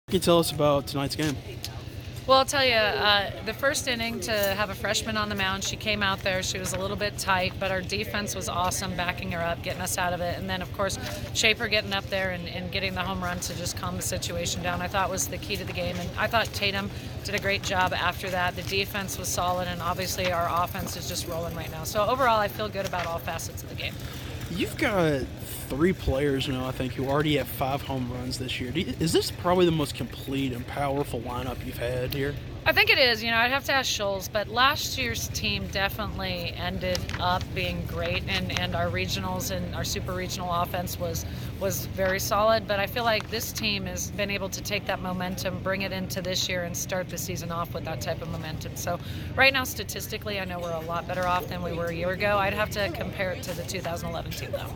Can you tell us about tonight's game? Well, I'll tell you, the first inning to have a freshman on the mound, she came out there. She was a little bit tight, but our defense was awesome, backing her up, getting us out of it. And then, of course, Shaper getting up there and getting the home run to just calm the situation down, I thought was the key to the game. And I thought Tatum did a great job after that. The defense was solid, and obviously our offense is just rolling right now. So overall, I feel good about all facets of the game. You've got three players now, I think, who already have 5 home runs this year. Is this probably the most complete and powerful lineup you've had here? I think it is. I'd have to ask Scholes, but last year's team definitely ended up being great, and our regionals and our super regional offense was very solid. But I feel like this team has been able to take that momentum, bring it into this year, and start the season off with that type of momentum. So right now, statistically, I know we're a lot better off than we were a year ago. I'd have to compare it to the 2011 team, though.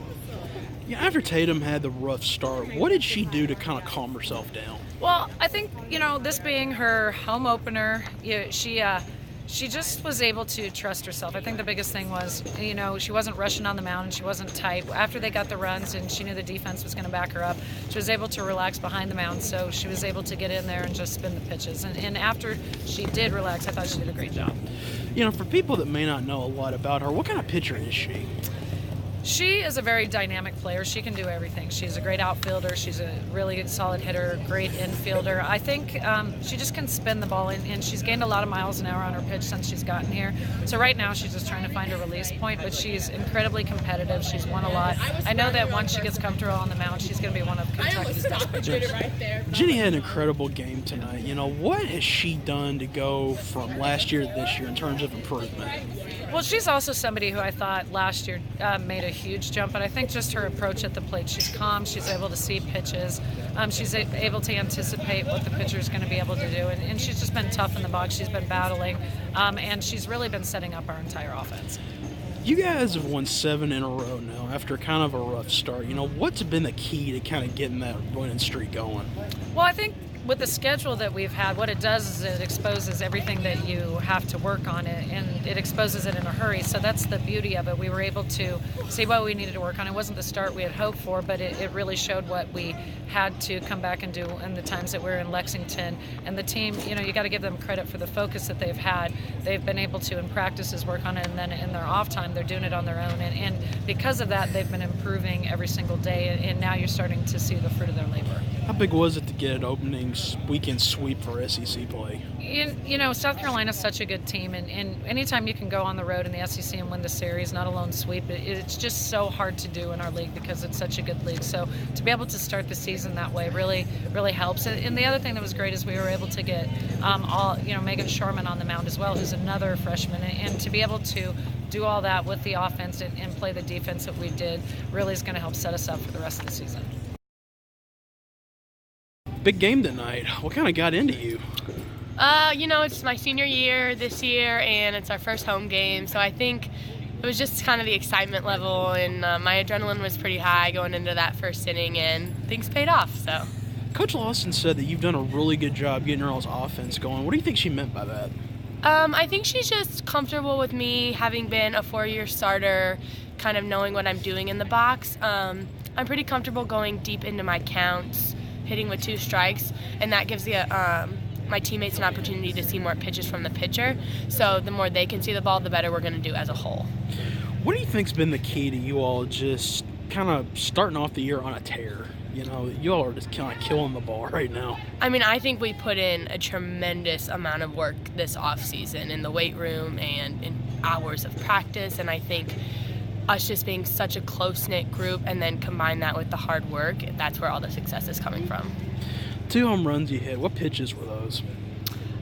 Yeah, after Tatum had the rough start, what did she do to kind of calm herself down? Well, I think, this being her home opener, she just was able to trust herself. I think the biggest thing was, she wasn't rushing on the mound and she wasn't tight. After they got the runs and she knew the defense was going to back her up, she was able to relax behind the mound, so she was able to get in there and just spin the pitches. And after she did relax, I thought she did a great job. For people that may not know a lot about her, what kind of pitcher is she? She is a very dynamic player. She can do everything. She's a great outfielder. She's a really solid hitter, great infielder. I think she just can spin the ball, and she's gained a lot of miles an hour on her pitch since she's gotten here. So right now she's just trying to find a release point, but she's incredibly competitive. She's won a lot. I know that once she gets comfortable on the mound, she's going to be one of Kentucky's best pitchers. Jenny had an incredible game tonight. What has she done to go from last year to this year in terms of improvement? Well, she's also somebody who I thought last year made a huge jump, but I think just her approach at the plate. She's calm. She's able to see pitches. She's able to anticipate what the pitcher is going to be able to do, and she's just been tough in the box. She's been battling, and she's really been setting up our entire offense. You guys have won 7 in a row now after kind of a rough start. What's been the key to kind of getting that winning streak going? Well, I think with the schedule that we've had, what it does is it exposes everything that you have to work on it, and it exposes it in a hurry. So that's the beauty of it. We were able to see what we needed to work on. It wasn't the start we had hoped for, but it really showed what we had to come back and do in the times that we were in Lexington. And the team, you got to give them credit for the focus that they've had. They've been able to, in practices, work on it, and then in their off time, they're doing it on their own. And because of that, they've been improving every single day, and now you're starting to see the fruit of their labor. How big was it to get an opening weekend sweep for SEC play? South Carolina's such a good team, and anytime you can go on the road in the SEC and win the series, not alone sweep, it's just so hard to do in our league because it's such a good league. So to be able to start the season that way really, really helps. And the other thing that was great is we were able to get Megan Sharman on the mound as well, who's another freshman, and to be able to do all that with the offense and play the defense that we did really is going to help set us up for the rest of the season. Big game tonight. What kind of got into you? It's my senior year this year, and it's our first home game, so I think it was just kind of the excitement level, and my adrenaline was pretty high going into that first inning, and things paid off. So, Coach Lawson said that you've done a really good job getting your all's offense going. What do you think she meant by that? I think she's just comfortable with me having been a 4-year starter, kind of knowing what I'm doing in the box. I'm pretty comfortable going deep into my counts, hitting with 2 strikes, and that gives my teammates an opportunity to see more pitches from the pitcher. So the more they can see the ball, the better we're going to do as a whole. What do you think's been the key to you all just kind of starting off the year on a tear? You all are just kind of killing the ball right now. I think we put in a tremendous amount of work this offseason in the weight room and in hours of practice, and I think us just being such a close-knit group and then combine that with the hard work, that's where all the success is coming from. 2 home runs you hit. What pitches were those?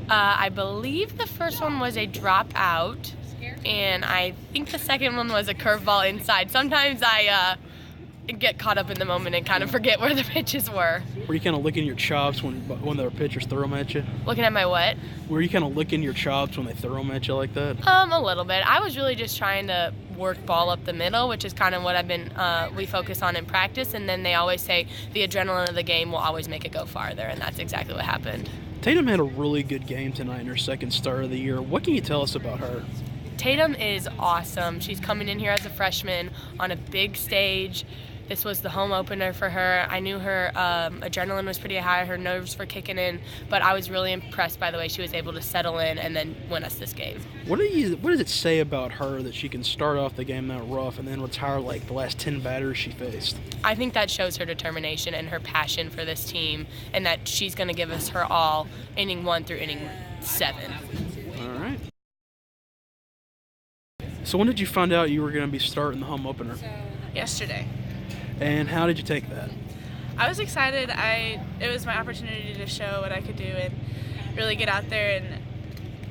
I believe the first one was a drop out, and I think the second one was a curveball inside. Sometimes I get caught up in the moment and kind of forget where the pitches were. Were you kind of licking your chops when the pitchers throw them at you? Looking at my what? Were you kind of licking your chops when they throw them at you like that? A little bit. I was really just trying to work ball up the middle, which is kind of what we focus on in practice, and then they always say the adrenaline of the game will always make it go farther, and that's exactly what happened. Tatum had a really good game tonight in her second start of the year. What can you tell us about her? Tatum is awesome. She's coming in here as a freshman on a big stage. This was the home opener for her. I knew her adrenaline was pretty high, her nerves were kicking in, but I was really impressed by the way she was able to settle in and then win us this game. What does it say about her that she can start off the game that rough and then retire like the last 10 batters she faced? I think that shows her determination and her passion for this team, and that she's going to give us her all inning 1 through inning 7. All right. So when did you find out you were going to be starting the home opener? Yesterday. And how did you take that? I was excited. It was my opportunity to show what I could do and really get out there and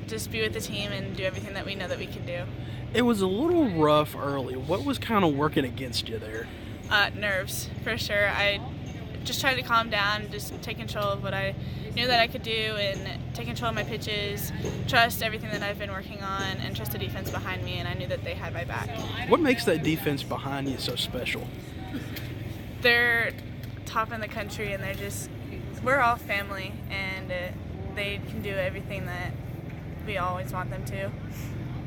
just be with the team and do everything that we know that we can do. It was a little rough early. What was kind of working against you there? Nerves, for sure. I just tried to calm down, just take control of what I knew that I could do and take control of my pitches, trust everything that I've been working on, and trust the defense behind me, and I knew that they had my back. What makes that defense behind you so special? They're top in the country, and we're all family, and they can do everything that we always want them to.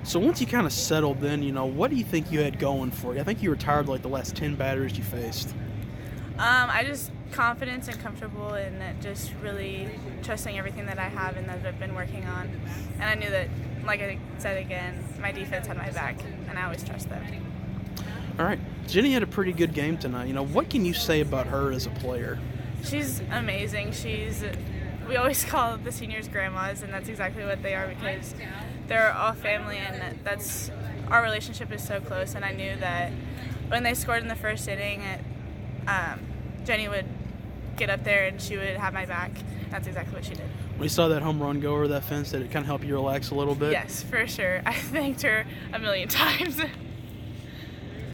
So once you kind of settled in, what do you think you had going for you? I think you retired like the last 10 batters you faced. I just confidence and comfortable and just really trusting everything that I have and that I've been working on. And I knew that, like I said again, my defense had my back, and I always trust them. All right. Jenny had a pretty good game tonight. What can you say about her as a player? She's amazing. We always call the seniors grandmas, and that's exactly what they are, because they're all family, and our relationship is so close. And I knew that when they scored in the first inning, Jenny would get up there and she would have my back. That's exactly what she did. When you saw that home run go over that fence, did it kind of help you relax a little bit? Yes, for sure. I thanked her a million times.